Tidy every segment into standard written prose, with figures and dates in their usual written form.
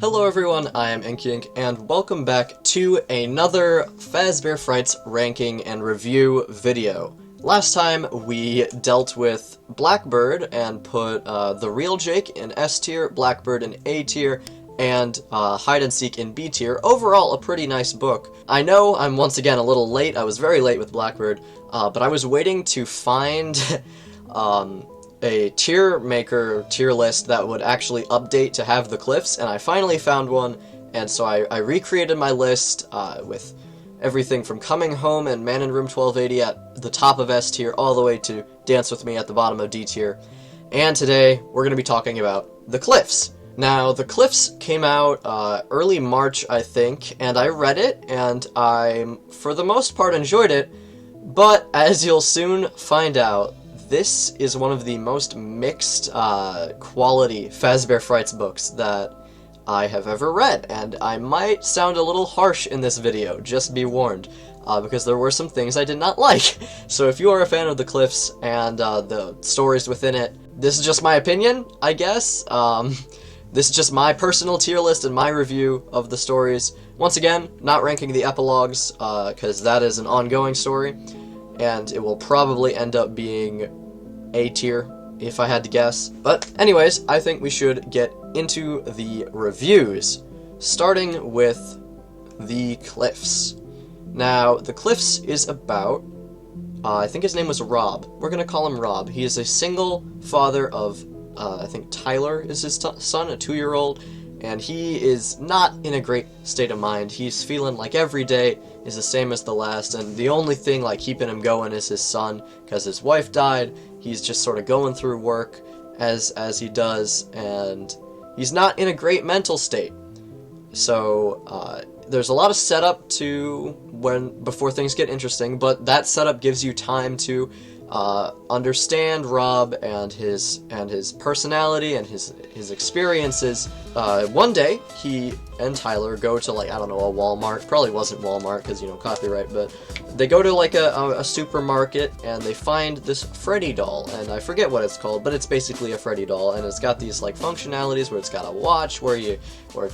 Hello everyone, I am Inkyink, and welcome back to another Fazbear Frights ranking and review video. Last time we dealt with Blackbird and put the real Jake in S tier, Blackbird in A tier, and Hide and Seek in B tier. Overall, a pretty nice book. I know I'm once again a little late. I was very late with Blackbird, but I was waiting to find a tier list that would actually update to have the CLIFFS, and I finally found one, and so I recreated my list with everything from Coming Home and Man in Room 1280 at the top of S tier all the way to Dance With Me at the bottom of D tier. And today we're going to be talking about the CLIFFS. Now, the CLIFFS came out early March, I think, and I read it, and I, for the most part, enjoyed it, but as you'll soon find out, this is one of the most mixed quality Fazbear Frights books that I have ever read, and I might sound a little harsh in this video, just be warned, because there were some things I did not like. So if you are a fan of the CLIFFS and the stories within it, this is just my opinion, I guess. This is just my personal tier list and my review of the stories. Once again, not ranking the epilogues, because that is an ongoing story, and it will probably end up being A tier, if I had to guess. But anyways, I think we should get into the reviews, starting with the CLIFFS. Now, the CLIFFS is about, I think his name was Rob. We're gonna call him Rob. He is a single father of, I think Tyler is his son, a 2-year-old, and he is not in a great state of mind. He's feeling like every day is the same as the last, and the only thing like keeping him going is his son, because his wife died. He's just sort of going through work as he does, and he's not in a great mental state. So there's a lot of setup to before things get interesting, but that setup gives you time to understand Rob and his personality and his experiences. One day, he and Tyler go to, like, I don't know, a Walmart. Probably wasn't Walmart because, you know, copyright, but they go to like a supermarket and they find this Freddy doll, and I forget what it's called, but it's basically a Freddy doll, and it's got these like functionalities where it's got a watch where it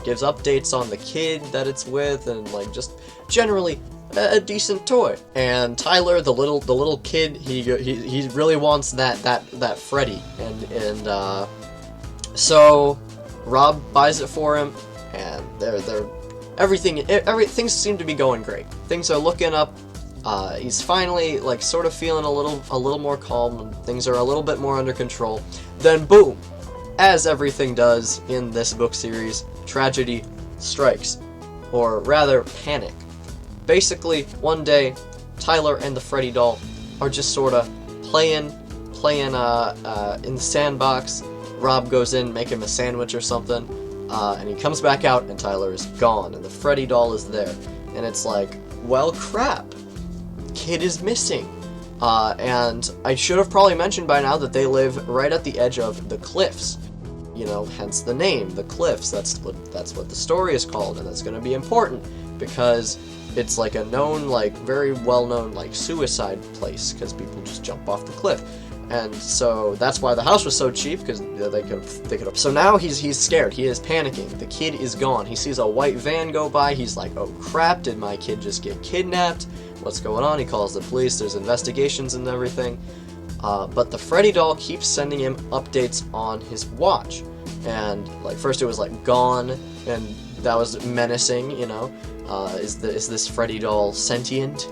gives updates on the kid that it's with, and like just generally a decent toy. And Tyler, the little kid, he really wants that Freddy, and so Rob buys it for him, and things seem to be going great. Things are looking up. He's finally like sort of feeling a little more calm, and things are a little bit more under control. Then boom, as everything does in this book series, tragedy strikes, or rather panic. Basically, one day, Tyler and the Freddy doll are just sort of playing in the sandbox. Rob goes in, make him a sandwich or something, and he comes back out, and Tyler is gone, and the Freddy doll is there. And it's like, well, crap. Kid is missing. And I should have probably mentioned by now that they live right at the edge of the CLIFFS. You know, hence the name, the CLIFFS. That's what the story is called, and that's going to be important because it's like a known, like very well-known, like suicide place because people just jump off the cliff. And so that's why the house was so cheap, because they could. So now he's scared. He is panicking. The kid is gone. He sees a white van go by. He's like, oh crap, did my kid just get kidnapped? What's going on? He calls the police. There's investigations and everything. But the Freddy doll keeps sending him updates on his watch. And like first it was like gone, and that was menacing, you know. Is this Freddy doll sentient?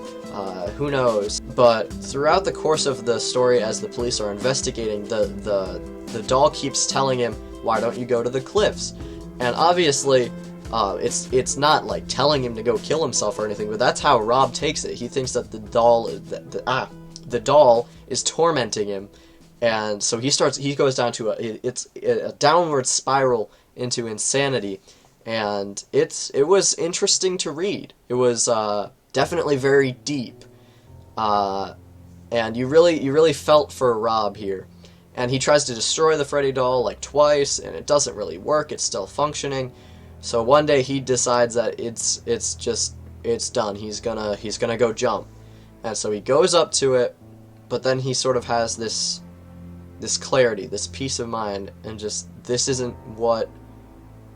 Who knows? But throughout the course of the story, as the police are investigating, the doll keeps telling him, why don't you go to the CLIFFS? And obviously, it's not like telling him to go kill himself or anything, but that's how Rob takes it. He thinks that the doll is tormenting him, and so he goes down to a downward spiral into insanity. And it was interesting to read. It was definitely very deep, and you really felt for Rob here. And he tries to destroy the Freddy doll like twice, and it doesn't really work. It's still functioning. So one day he decides that it's done. He's gonna go jump, and so he goes up to it, but then he sort of has this clarity, this peace of mind, and just, this isn't what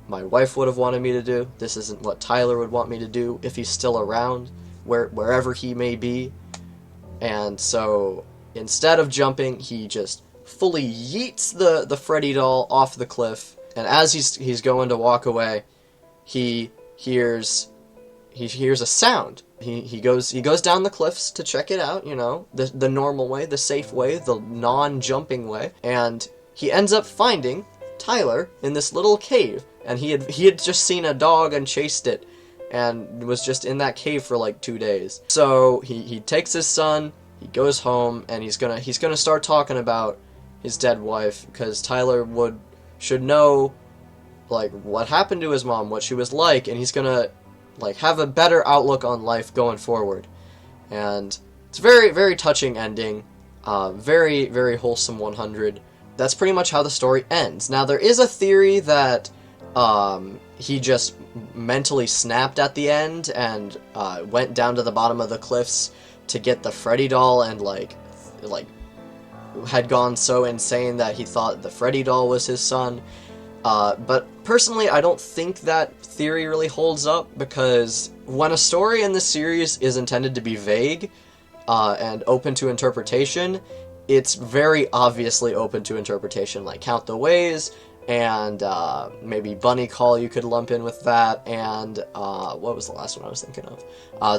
my wife would have wanted me to do. This isn't what Tyler would want me to do if he's still around, wherever he may be. And so, instead of jumping, he just fully yeets the Freddy doll off the cliff. And as he's going to walk away, he hears a sound. He goes down the cliffs to check it out, you know, the normal way, the safe way, the non-jumping way, and he ends up finding Tyler in this little cave. And he had just seen a dog and chased it, and was just in that cave for like 2 days. So he takes his son, he goes home, and he's gonna start talking about his dead wife, because Tyler should know like what happened to his mom, what she was like, and he's gonna like have a better outlook on life going forward. And it's a very, very touching ending, very, very wholesome 100. That's pretty much how the story ends. Now there is a theory that he just mentally snapped at the end and went down to the bottom of the cliffs to get the Freddy doll, and like had gone so insane that he thought the Freddy doll was his son. But personally, I don't think that theory really holds up, because when a story in this series is intended to be vague and open to interpretation, it's very obviously open to interpretation, like Count the Ways, and maybe Bunny Call you could lump in with that, and what was the last one I was thinking of?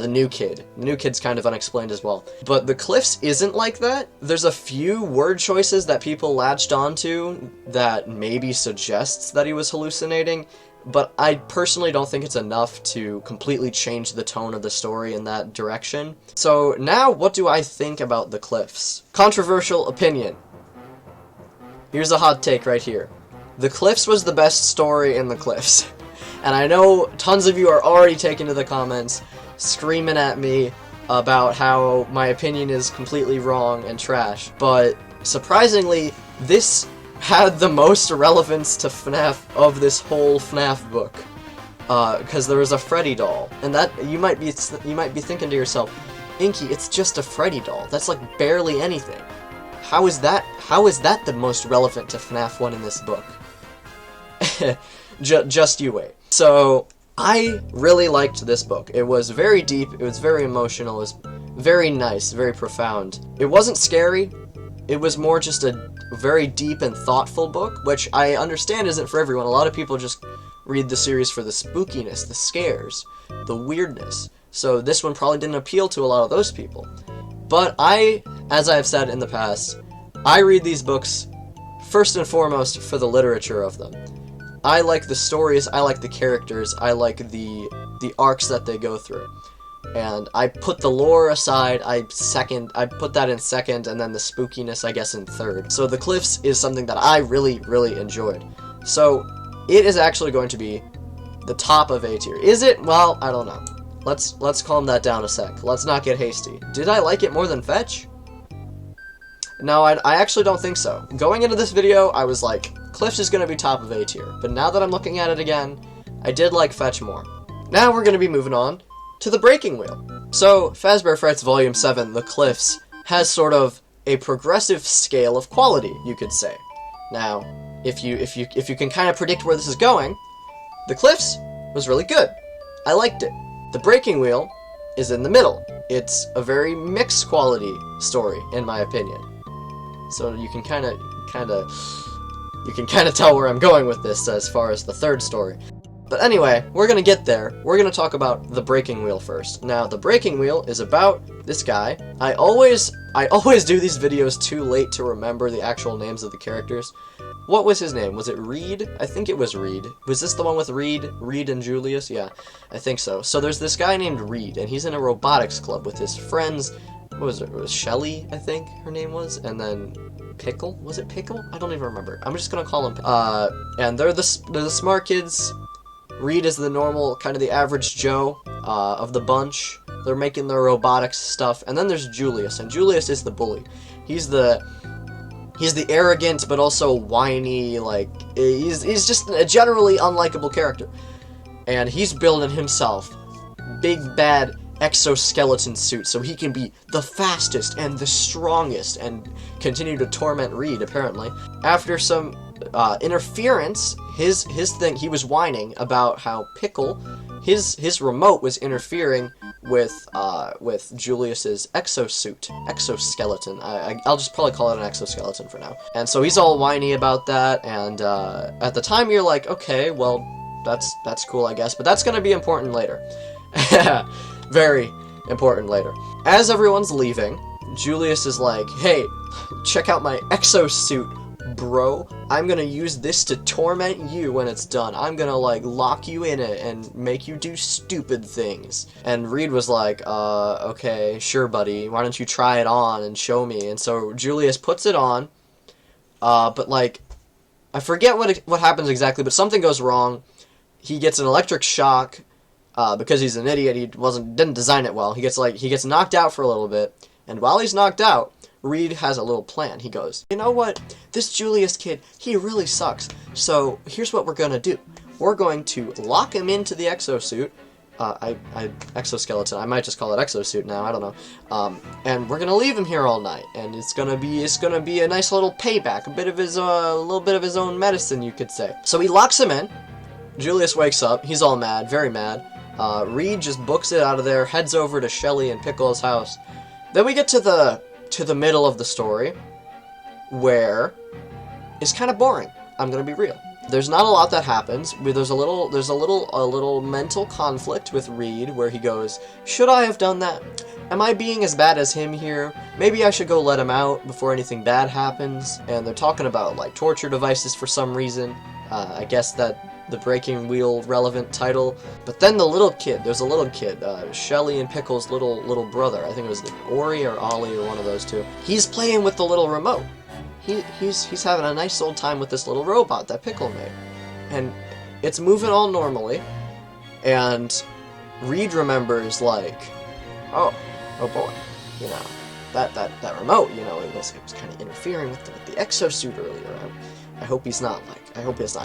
The New Kid. The New Kid's kind of unexplained as well. But the Cliffs isn't like that. There's a few word choices that people latched onto that maybe suggests that he was hallucinating, but I personally don't think it's enough to completely change the tone of the story in that direction. So now, what do I think about the Cliffs? Controversial opinion. Here's a hot take right here. The Cliffs was the best story in the Cliffs. And I know tons of you are already taking to the comments, screaming at me about how my opinion is completely wrong and trash. But surprisingly, this had the most relevance to FNAF of this whole FNAF book. Because there was a Freddy doll. And that, you might be thinking to yourself, Inky, it's just a Freddy doll. That's like barely anything. How is that the most relevant to FNAF 1 in this book? Just you wait. So, I really liked this book. It was very deep, it was very emotional, it was very nice, very profound. It wasn't scary, it was more just a very deep and thoughtful book, which I understand isn't for everyone. A lot of people just read the series for the spookiness, the scares, the weirdness. So this one probably didn't appeal to a lot of those people. But as I've said in the past, I read these books first and foremost for the literature of them. I like the stories, I like the characters, I like the arcs that they go through. And I put the lore aside, I put that in second, and then the spookiness, I guess, in third. So the Cliffs is something that I really, really enjoyed. So it is actually going to be the top of A tier. Is it? Well, I don't know. Let's calm that down a sec. Let's not get hasty. Did I like it more than Fetch? No, I actually don't think so. Going into this video, I was like, Cliffs is going to be top of A tier. But now that I'm looking at it again, I did like Fetch more. Now we're going to be moving on to the Breaking Wheel. So, Fazbear Frights Volume 7, The Cliffs, has sort of a progressive scale of quality, you could say. Now, if you can kind of predict where this is going, The Cliffs was really good. I liked it. The Breaking Wheel is in the middle. It's a very mixed quality story, in my opinion. So you can kind of tell where I'm going with this as far as the third story. But anyway, we're gonna get there. We're gonna talk about the Breaking Wheel first. Now, the Breaking Wheel is about this guy. I always do these videos too late to remember the actual names of the characters. What was his name? Was it Reed? I think it was Reed. Was this the one with Reed? Reed and Julius? Yeah, I think so. So there's this guy named Reed, and he's in a robotics club with his friends. What was it? It was Shelly, I think her name was, and then Pickle? Was it Pickle? I don't even remember. I'm just gonna call him and they're the smart kids. Reed is the normal, kind of the average Joe of the bunch. They're making their robotics stuff. And then there's Julius, and Julius is the bully. He's the arrogant, but also whiny, like, he's just a generally unlikable character. And he's building himself big, bad exoskeleton suit so he can be the fastest and the strongest and continue to torment Reed, apparently. After some interference, his thing, he was whining about how Pickle, his remote was interfering with Julius's exoskeleton. I'll just probably call it an exoskeleton for now. And so he's all whiny about that, and at the time you're like, okay, well, that's cool, I guess, but that's gonna be important later. Very important later. As everyone's leaving, Julius is like, hey, check out my exosuit, bro. I'm gonna use this to torment you when it's done. I'm gonna, like, lock you in it and make you do stupid things. And Reed was like, okay, sure, buddy. Why don't you try it on and show me? And so Julius puts it on, but, like, I forget what happens exactly, but something goes wrong. He gets an electric shock, because he's an idiot. He didn't design it well. He gets knocked out for a little bit. And while he's knocked out, Reed has a little plan. He goes, you know what? This Julius kid, he really sucks. So here's what we're gonna do. We're going to lock him into the exosuit. Exoskeleton. I might just call it exosuit now. I don't know. And we're gonna leave him here all night. And it's gonna be a nice little payback, a little bit of his own medicine, you could say. So he locks him in. Julius wakes up. He's all mad, very mad. Reed just books it out of there, heads over to Shelly and Pickle's house. Then we get to the middle of the story, where it's kind of boring. I'm gonna be real. There's not a lot that happens. There's a little mental conflict with Reed where he goes, should I have done that? Am I being as bad as him here? Maybe I should go let him out before anything bad happens. And they're talking about, like, torture devices for some reason. I guess that the Breaking Wheel relevant title. But then there's a little kid, Shelly and Pickle's little brother. I think it was Ori or Ollie or one of those two. He's playing with the little remote. He's having a nice old time with this little robot that Pickle made. And it's moving all normally. And Reed remembers, like, oh boy, you know, that remote, you know, it was kind of interfering with the exosuit earlier. I hope he's not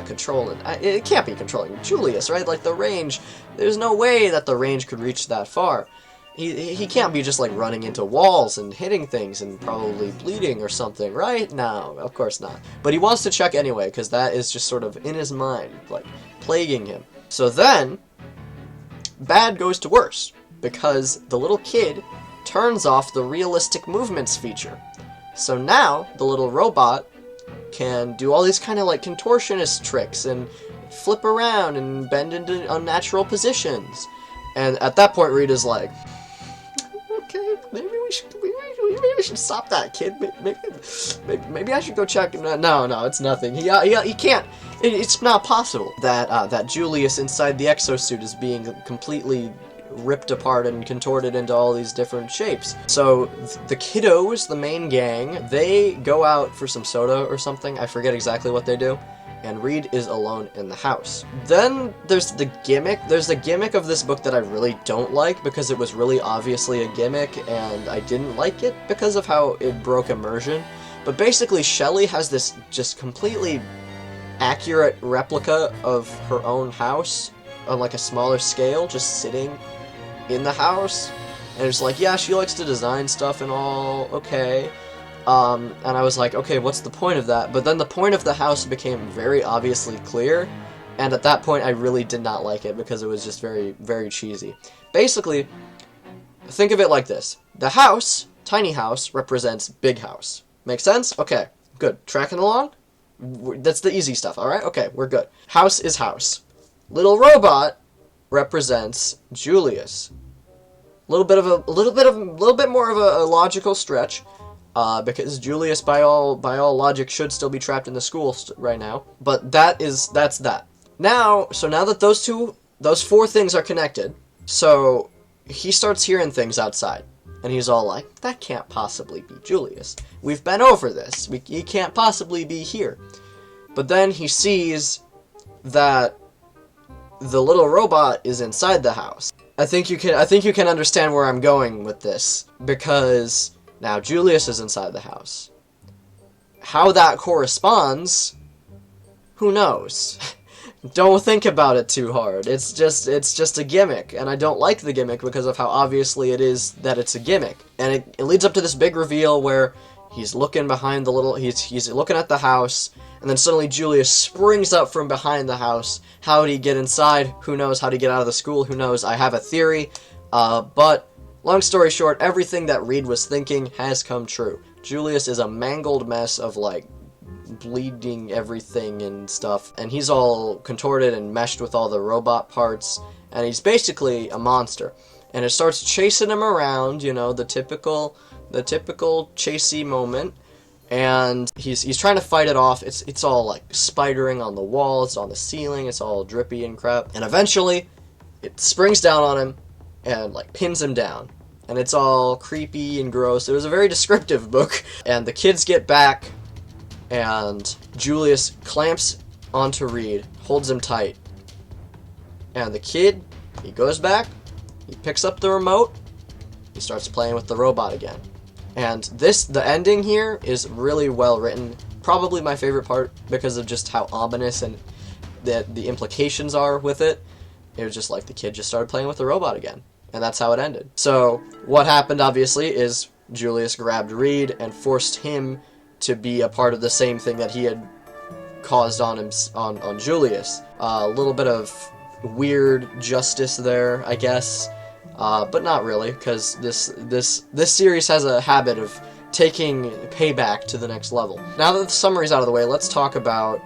controlling. It can't be controlling Julius, right? Like, the range, there's no way that the range could reach that far. He can't be just, like, running into walls and hitting things and probably bleeding or something, right? No, of course not. But he wants to check anyway, because that is just sort of in his mind, like, plaguing him. So then, bad goes to worse, because the little kid turns off the realistic movements feature. So now, the little robot can do all these kind of, like, contortionist tricks and flip around and bend into unnatural positions. And at that point, Reed is like, okay, maybe we should stop that, kid. Maybe I should go check. No, it's nothing. He can't. It's not possible that Julius inside the exosuit is being completely ripped apart and contorted into all these different shapes. So the kiddos, the main gang, they go out for some soda or something. I forget exactly what they do. And Reed is alone in the house. Then there's the gimmick. There's the gimmick of this book that I really don't like because it was really obviously a gimmick and I didn't like it because of how it broke immersion. But basically Shelly has this just completely accurate replica of her own house on, like, a smaller scale, just sitting in the house. And it's like, yeah, she likes to design stuff and all, okay. And I was like, okay, what's the point of that? But then the point of the house became very obviously clear, and at that point I really did not like it because it was just very, very cheesy. Basically, think of it like this. The house, tiny house, represents big house. Make sense? Okay, good. Tracking along? That's the easy stuff, alright? Okay, we're good. House is house. Little robot represents Julius. A little bit more of a logical stretch. Because Julius, by all logic, should still be trapped in the school right now. But that's that. Now that those four things are connected, so he starts hearing things outside, and he's all like, "That can't possibly be Julius. We've been over this. He can't possibly be here." But then he sees that the little robot is inside the house. I think you can understand where I'm going with this, because now Julius is inside the house. How that corresponds, who knows? Don't think about it too hard. It's just a gimmick, and I don't like the gimmick because of how obviously it is that it's a gimmick. And it leads up to this big reveal where He's looking behind the little, he's looking at the house, and then suddenly Julius springs up from behind the house. How did he get inside? Who knows? How did he get out of the school? Who knows? I have a theory, but long story short, everything that Reed was thinking has come true. Julius is a mangled mess of, like, bleeding everything and stuff, and he's all contorted and meshed with all the robot parts, and he's basically a monster. And it starts chasing him around, you know, the typical chasey moment, and he's trying to fight it off. It's all like spidering on the walls, on the ceiling, it's all drippy and crap, and eventually it springs down on him and like pins him down, and it's all creepy and gross. It was a very descriptive book. And the kids get back, and Julius clamps onto Reed, holds him tight, and the kid, he goes back, he picks up the remote, he starts playing with the robot again. And the ending here is really well written. Probably my favorite part because of just how ominous and the implications are with it. It was just like the kid just started playing with the robot again. And that's how it ended. So what happened, obviously, is Julius grabbed Reed and forced him to be a part of the same thing that he had caused on him, on Julius. A little bit of weird justice there, I guess. But not really, because this series has a habit of taking payback to the next level. Now that the summary's out of the way, let's talk about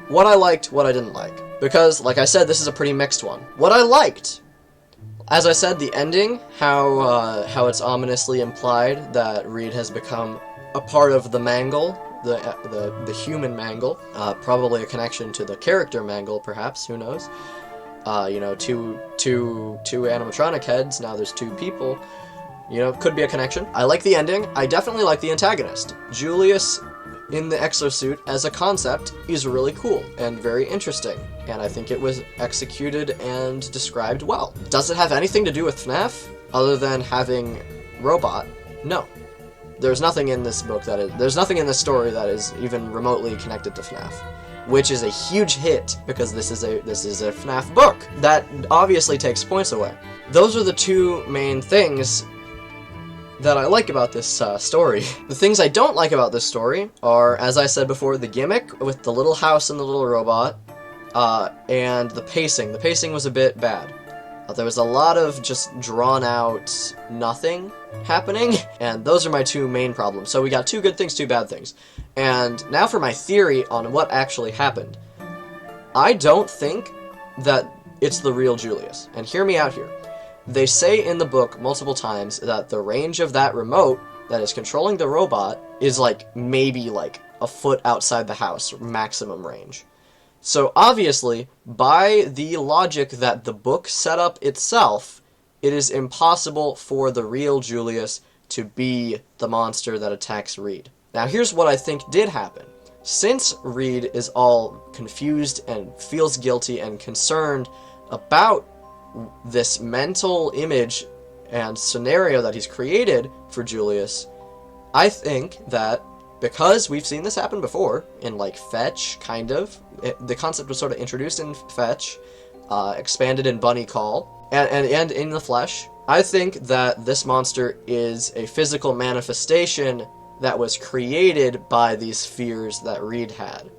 what I liked, what I didn't like. Because, like I said, this is a pretty mixed one. What I liked, as I said, the ending, how it's ominously implied that Reed has become a part of the Mangle, the human Mangle, probably a connection to the character Mangle, perhaps, who knows. You know, two animatronic heads, now there's two people. You know, could be a connection. I like the ending. I definitely like the antagonist. Julius in the exosuit as a concept is really cool and very interesting, and I think it was executed and described well. Does it have anything to do with FNAF other than having robot? No. There's nothing in this book there's nothing in this story that is even remotely connected to FNAF. Which is a huge hit, because this is a FNAF book. That obviously takes points away. Those are the two main things that I like about this story. The things I don't like about this story are, as I said before, the gimmick with the little house and the little robot, and the pacing. The pacing was a bit bad. There was a lot of just drawn-out nothing happening, and those are my two main problems. So we got two good things, two bad things. And now for my theory on what actually happened. I don't think that it's the real Julius. And hear me out here. They say in the book multiple times that the range of that remote that is controlling the robot is like maybe like a foot outside the house, maximum range. So obviously, by the logic that the book set up itself, it is impossible for the real Julius to be the monster that attacks Reed. Now here's what I think did happen. Since Reed is all confused and feels guilty and concerned about this mental image and scenario that he's created for Julius, I think that because we've seen this happen before in, like, Fetch, kind of. The concept was sort of introduced in Fetch, expanded in Bunny Call, and in the Flesh. I think that this monster is a physical manifestation that was created by these fears that Reed had.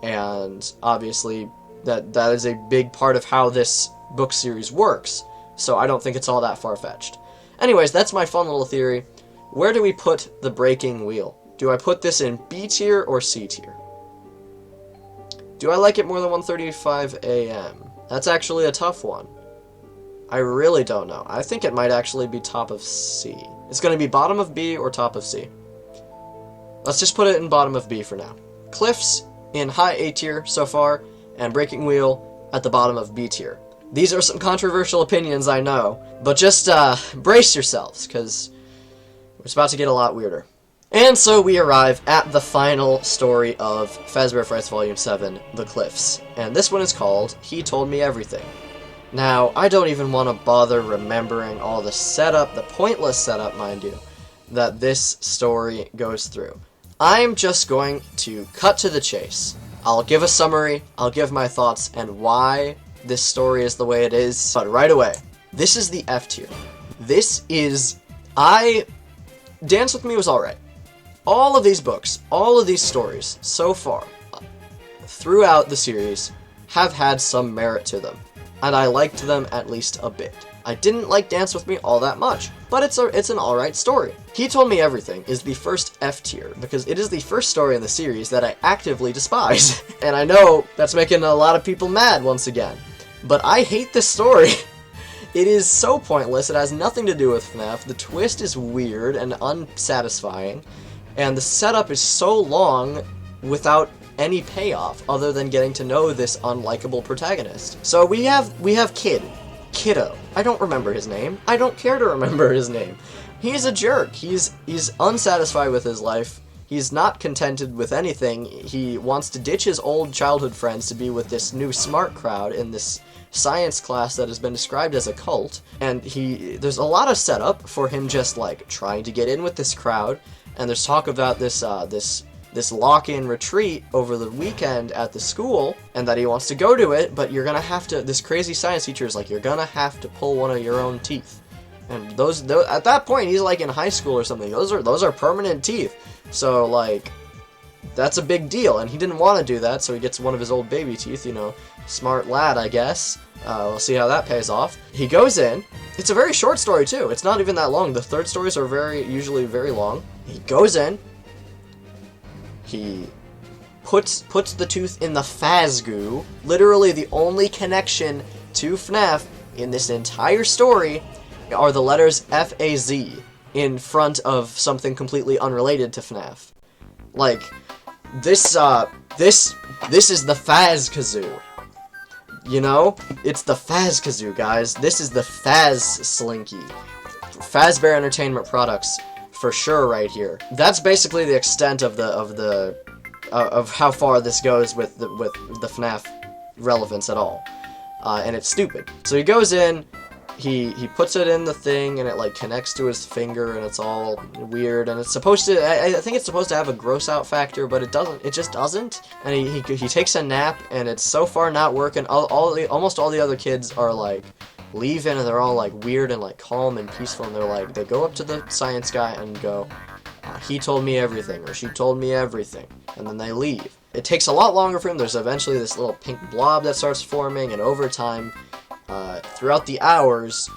And obviously, that is a big part of how this book series works, so I don't think it's all that far-fetched. Anyways, that's my fun little theory. Where do we put the breaking wheel? Do I put this in B tier or C tier? Do I like it more than 1:35 a.m.? That's actually a tough one. I really don't know. I think it might actually be top of C. It's going to be bottom of B or top of C. Let's just put it in bottom of B for now. CLIFFS in high A tier so far, and Breaking Wheel at the bottom of B tier. These are some controversial opinions, I know, but just brace yourselves, because it's about to get a lot weirder. And so we arrive at the final story of Fazbear Frights Volume 7, The CLIFFS, and this one is called He Told Me Everything. Now, I don't even want to bother remembering all the setup, the pointless setup, mind you, that this story goes through. I'm just going to cut to the chase. I'll give a summary, I'll give my thoughts, and why this story is the way it is, but right away, this is the F tier. This is... Dance With Me was alright. all of these books, all of these stories, so far, throughout the series, have had some merit to them, and I liked them at least a bit. I didn't like Dance With Me all that much, but it's an alright story. He Told Me Everything is the first F tier, because it is the first story in the series that I actively despise. And I know that's making a lot of people mad once again, but I hate this story. It is so pointless, it has nothing to do with FNAF, the twist is weird and unsatisfying, and the setup is so long without any payoff other than getting to know this unlikable protagonist. So we have Kiddo. I don't remember his name. I don't care to remember his name. He's a jerk. He's unsatisfied with his life. He's not contented with anything. He wants to ditch his old childhood friends to be with this new smart crowd in this science class that has been described as a cult. And there's a lot of setup for him just like trying to get in with this crowd. And there's talk about this lock-in retreat over the weekend at the school, and that he wants to go to it, but you're gonna have to, this crazy science teacher is like, you're gonna have to pull one of your own teeth. And those at that point, he's like in high school or something, those are permanent teeth. So, like, that's a big deal, and he didn't want to do that, so he gets one of his old baby teeth, you know, smart lad, I guess. We'll see how that pays off. He goes in, it's a very short story too, it's not even that long, the third stories are usually very long. He goes in, he puts the tooth in the Fazgoo. Literally the only connection to FNAF in this entire story are the letters F-A-Z in front of something completely unrelated to FNAF. Like, this is the Faz-Kazoo. You know? It's the Faz-Kazoo, guys. This is the Faz-Slinky. Fazbear Entertainment Products. For sure, right here. That's basically the extent of how far this goes with the FNAF relevance at all, and it's stupid. So he goes in, he puts it in the thing, and it like connects to his finger, and it's all weird. And it's supposed to, I think it's supposed to have a gross out factor, but it doesn't. It just doesn't. And he takes a nap, and it's so far not working. Almost all the other kids are like leaving, and they're all like weird and like calm and peaceful, and they're like, they go up to the science guy and go, he told me everything, or she told me everything, and then they leave. It takes a lot longer for him. There's eventually this little pink blob that starts forming, and over time, throughout the hours,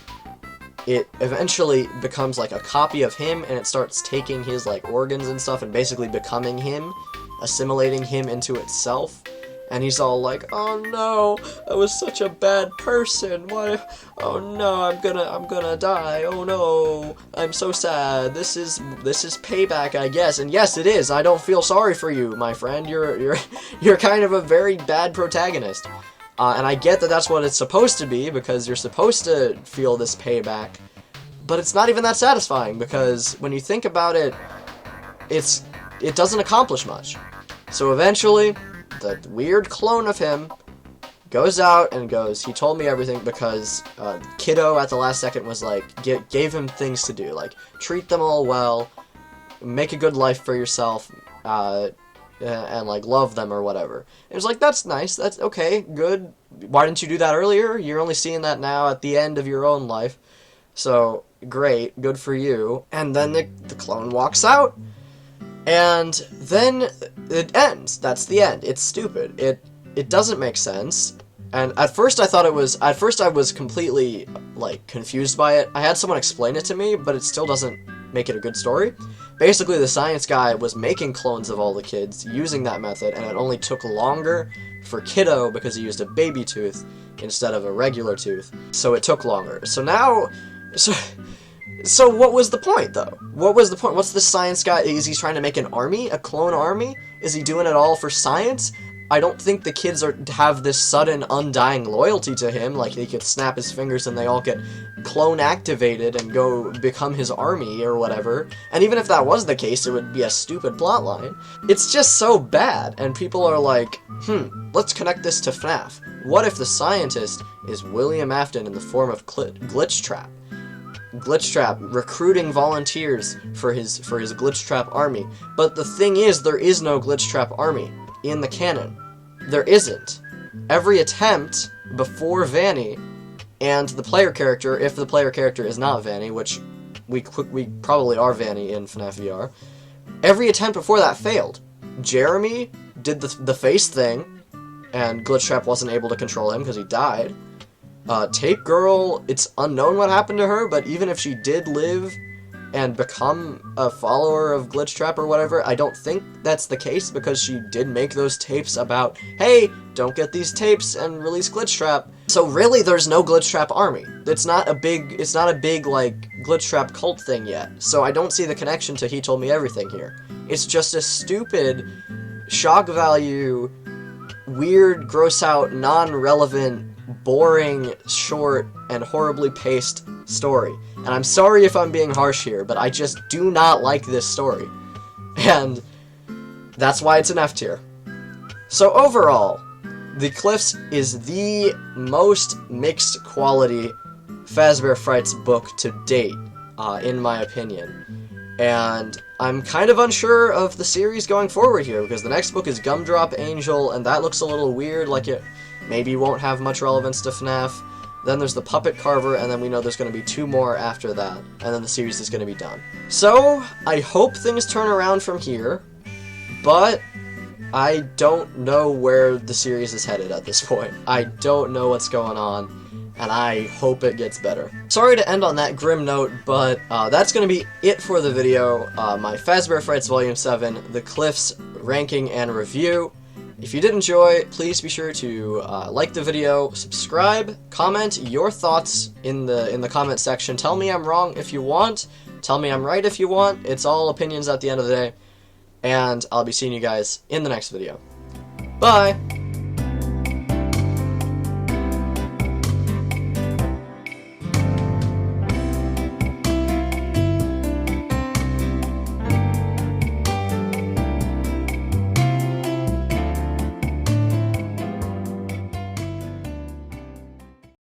it eventually becomes like a copy of him, and it starts taking his like organs and stuff and basically becoming him, assimilating him into itself. And he's all like, "Oh no, I was such a bad person. What? Oh no, I'm gonna die. Oh no, I'm so sad. This is payback, I guess." And yes, it is. I don't feel sorry for you, my friend. You're kind of a very bad protagonist. And I get that that's what it's supposed to be, because you're supposed to feel this payback. But it's not even that satisfying, because when you think about it, it doesn't accomplish much. So eventually, the weird clone of him goes out and goes, he told me everything, because Kiddo at the last second was like, gave him things to do, like treat them all well, make a good life for yourself, and like love them or whatever. It was like, that's nice, that's okay, good. Why didn't you do that earlier? You're only seeing that now at the end of your own life. So great, good for you. And then the clone walks out. And then it ends. That's the end. It's stupid. It doesn't make sense. And at first I was completely like confused by it. I had someone explain it to me, but it still doesn't make it a good story. Basically, the science guy was making clones of all the kids using that method, and it only took longer for Kiddo because he used a baby tooth instead of a regular tooth. So it took longer. So now, So what was the point, though? What was the point? What's the science guy? Is he trying to make an army? A clone army? Is he doing it all for science? I don't think the kids have this sudden, undying loyalty to him, like he could snap his fingers and they all get clone activated and go become his army or whatever. And even if that was the case, it would be a stupid plotline. It's just so bad, and people are like, let's connect this to FNAF. What if the scientist is William Afton in the form of Glitchtrap? Glitchtrap recruiting volunteers for his Glitchtrap army. But the thing is, there is no Glitchtrap army in the canon. There isn't. Every attempt before Vanny and the player character, if the player character is not Vanny, which we probably are Vanny in FNAF VR, every attempt before that failed. Jeremy did the face thing, and Glitchtrap wasn't able to control him because he died. Tape Girl, it's unknown what happened to her, but even if she did live and become a follower of Glitchtrap or whatever, I don't think that's the case, because she did make those tapes about, hey, don't get these tapes and release Glitchtrap. So really, there's no Glitchtrap army. It's not a big, like, Glitchtrap cult thing yet. So I don't see the connection to He Told Me Everything here. It's just a stupid, shock value, weird, gross out, non-relevant, boring, short, and horribly paced story. And I'm sorry if I'm being harsh here, but I just do not like this story. And that's why it's an F tier. So overall, the Cliffs is the most mixed quality Fazbear Frights book to date, in my opinion. And I'm kind of unsure of the series going forward here, because the next book is Gumdrop Angel, and that looks a little weird, like it maybe won't have much relevance to FNAF. Then there's the Puppet Carver, and then we know there's going to be 2 more after that, and then the series is going to be done. So, I hope things turn around from here, but I don't know where the series is headed at this point. I don't know what's going on, and I hope it gets better. Sorry to end on that grim note, but that's going to be it for the video. My Fazbear Frights Volume 7, the Cliffs ranking and review. If you did enjoy, please be sure to like the video, subscribe, comment your thoughts in the comment section. Tell me I'm wrong if you want. Tell me I'm right if you want. It's all opinions at the end of the day. And I'll be seeing you guys in the next video. Bye!